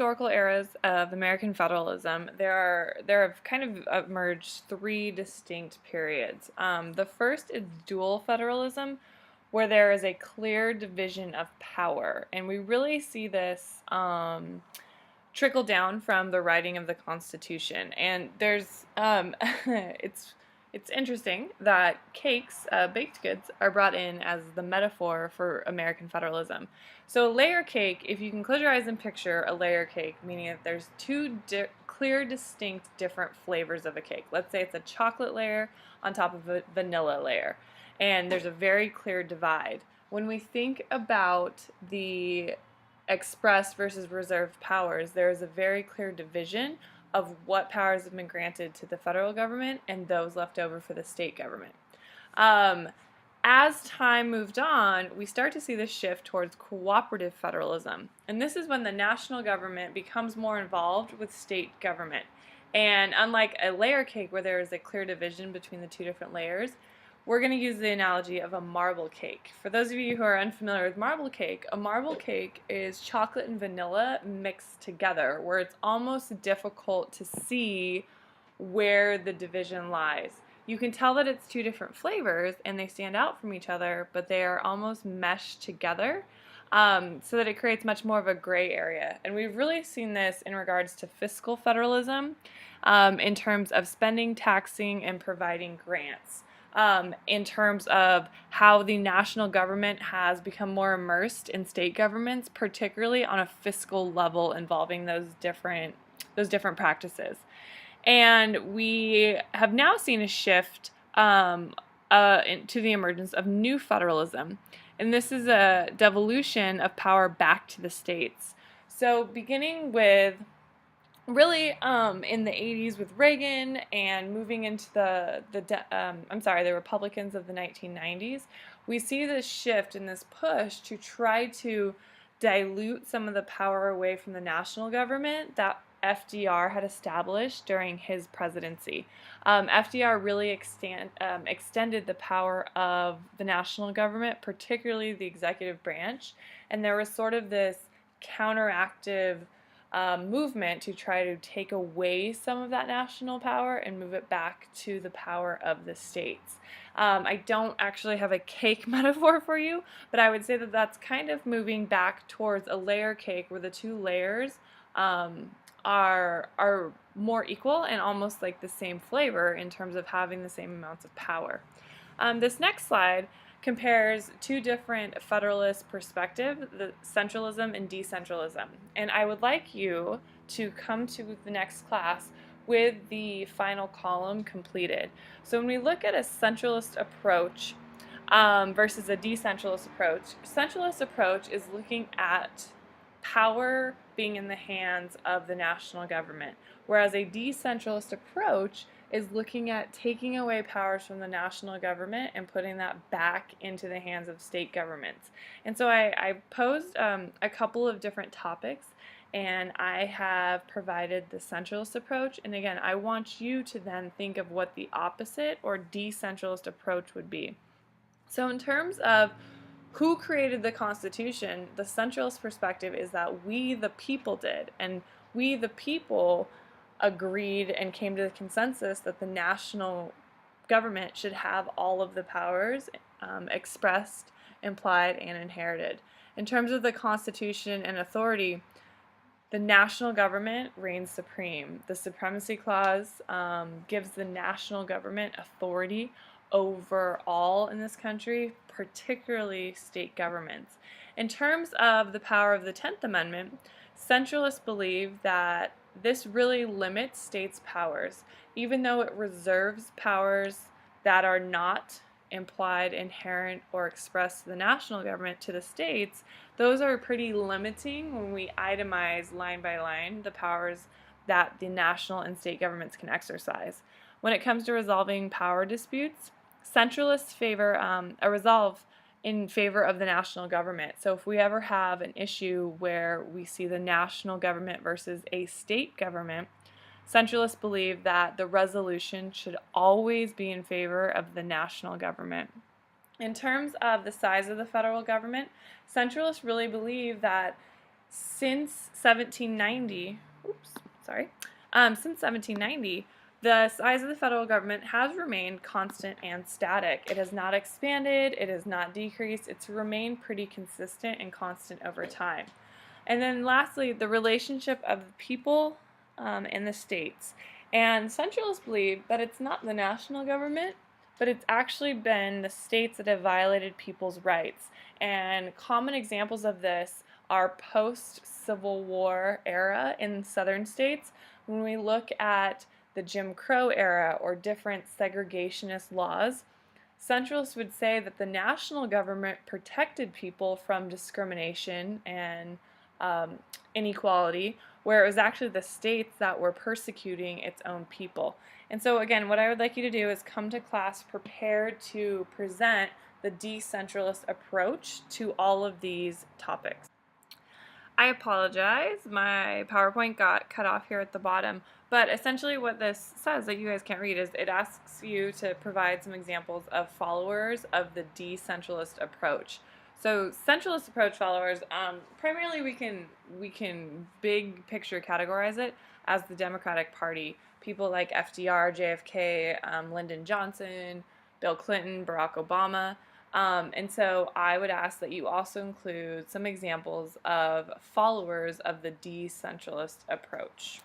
historical eras of American federalism, there have kind of emerged three distinct periods. The first is dual federalism, where there is a clear division of power, and we really see this trickle down from the writing of the Constitution. And there's it's interesting that cakes, baked goods, are brought in as the metaphor for American federalism. So a layer cake, if you can close your eyes and picture a layer cake, meaning that there's two clear, distinct, different flavors of a cake. Let's say it's a chocolate layer on top of a vanilla layer, and there's a very clear divide. When we think about the express versus reserved powers, there is a very clear division of what powers have been granted to the federal government and those left over for the state government. As time moved on, we start to see this shift towards cooperative federalism. And this is when the national government becomes more involved with state government. And unlike a layer cake where there is a clear division between the two different layers, we're going to use the analogy of a marble cake. For those of you who are unfamiliar with marble cake, a marble cake is chocolate and vanilla mixed together, where it's almost difficult to see where the division lies. You can tell that it's two different flavors and they stand out from each other, but they are almost meshed together so that it creates much more of a gray area. And we've really seen this in regards to fiscal federalism in terms of spending, taxing, and providing grants. In terms of how the national government has become more immersed in state governments, particularly on a fiscal level involving those different practices. And we have now seen a shift to the emergence of new federalism. And this is a devolution of power back to the states. So beginning with really in the 80s with Reagan and moving into the Republicans of the 1990s, we see this shift and this push to try to dilute some of the power away from the national government that FDR had established during his presidency. FDR really extended the power of the national government, particularly the executive branch, and there was sort of this counteractive movement to try to take away some of that national power and move it back to the power of the states. I don't actually have a cake metaphor for you, but I would say that that's kind of moving back towards a layer cake where the two layers are more equal and almost like the same flavor in terms of having the same amounts of power. This next slide compares two different federalist perspectives, the centralism and decentralism. And I would like you to come to the next class with the final column completed. So when we look at a centralist approach versus a decentralist approach, centralist approach is looking at power being in the hands of the national government, whereas a decentralist approach is looking at taking away powers from the national government and putting that back into the hands of state governments. And so I posed a couple of different topics, and I have provided the centralist approach. And again, I want you to then think of what the opposite or decentralist approach would be. So in terms of who created the Constitution, the centralist perspective is that we the people did, and we the people agreed and came to the consensus that the national government should have all of the powers expressed, implied, and inherited. In terms of the Constitution and authority, the national government reigns supreme. The Supremacy Clause gives the national government authority over all in this country, particularly state governments. In terms of the power of the 10th Amendment, centralists believe that this really limits states' powers, even though it reserves powers that are not implied, inherent, or expressed to the national government to the states. Those are pretty limiting when we itemize line by line the powers that the national and state governments can exercise. When it comes to resolving power disputes, centralists favor a resolve in favor of the national government. So if we ever have an issue where we see the national government versus a state government, centralists believe that the resolution should always be in favor of the national government. In terms of the size of the federal government, centralists really believe that Since 1790, since 1790, the size of the federal government has remained constant and static. It has not expanded, it has not decreased, it's remained pretty consistent and constant over time. And then lastly, the relationship of the people and the states. And centralists believe that it's not the national government, but it's actually been the states that have violated people's rights. And common examples of this are post-Civil War era in southern states. When we look at the Jim Crow era or different segregationist laws, centralists would say that the national government protected people from discrimination and inequality, where it was actually the states that were persecuting its own people. And so again, what I would like you to do is come to class prepared to present the decentralist approach to all of these topics. I apologize, my PowerPoint got cut off here at the bottom, but essentially what this says that you guys can't read is it asks you to provide some examples of followers of the decentralist approach. So centralist approach followers, primarily we can big picture categorize it as the Democratic Party. People like FDR, JFK, Lyndon Johnson, Bill Clinton, Barack Obama. And so I would ask that you also include some examples of followers of the decentralist approach.